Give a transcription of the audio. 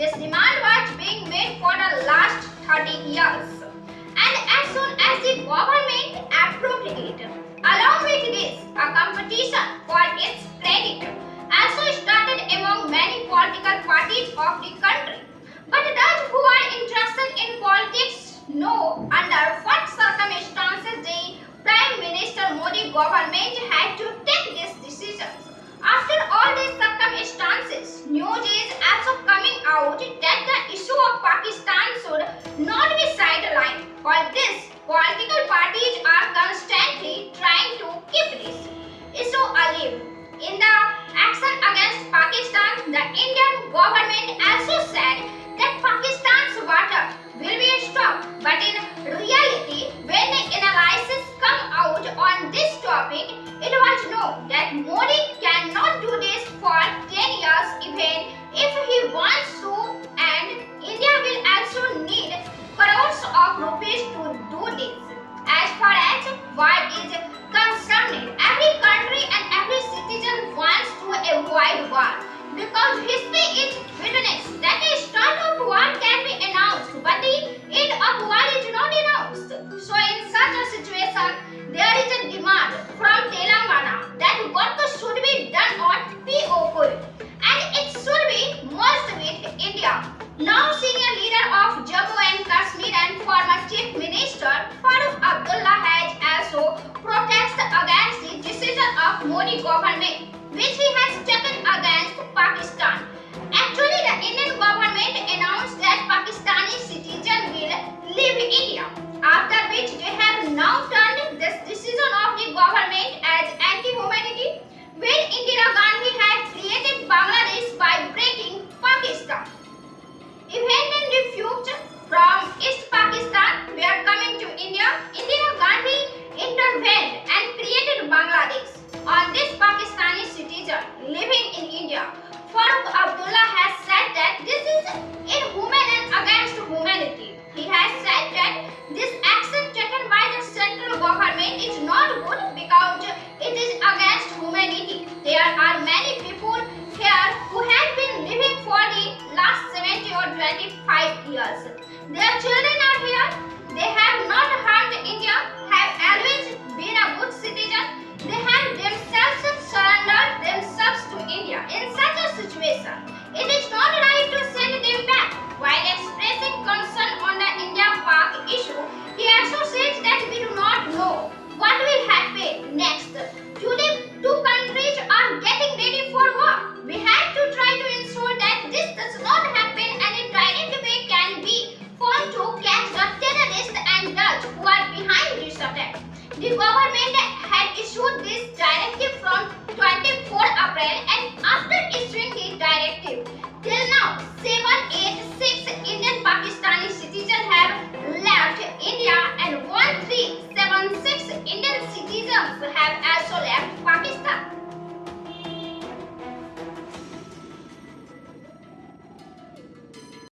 This demand was being made for the last 30 years. And as soon as the government approved it, along with this, a competition for its credit also started among many political parties of the country. But those who are interested in politics know under what circumstances the Prime Minister Modi government had to take these decisions. After all these circumstances, news is also coming out that the issue of Pakistan should not be sidelined. For this, political parties are constantly trying to keep this issue alive. In the action against Pakistan, the Indian government also said that Pakistan's water will be stopped. But in reality, when the analysis come out on this topic, it was known that Modi cannot do this for 10 years even if he wants to, and India will also need crores of rupees to do this. As far as war is concerned, every country and every citizen wants to avoid war because history is witness that the start of war can be announced but the end of war is not announced. So in such a situation, there is a demand from Telangana that work should be done on POK and it should be merged with India. Now senior leader of Jammu and Kashmir and former Chief Minister Farooq Abdullah has also protested against the decision of Modi government which he has taken against Pakistan. Actually, the Indian government announced that Pakistani citizens will leave India, after which they have now turned this decision of the government as anti-humanity when Indira Gandhi had created Bangladesh by breaking Pakistan. Even in the future, from East Pakistan were coming to India, Indira Gandhi intervened and created Bangladesh. On this Pakistani citizen living in India, Farooq Abdullah has said that this is inhuman and against humanity. He has said that this action taken by the central government is not good because it is against humanity. There are many people here who have been living for the last 70 or 25 years. Their children are here. They have not harmed India, have always been a good citizen. They have themselves surrendered themselves to India. In such a situation, it is not right to send them back. While expressing concern on the India-Pak issue, he also says that we do not know what will happen next. Today, two countries are getting ready for war. We have to try to ensure that this does not happen and a direct way can be found to catch the terrorists and those who are behind this attack. The government had issued this directive from 24 April and after issuing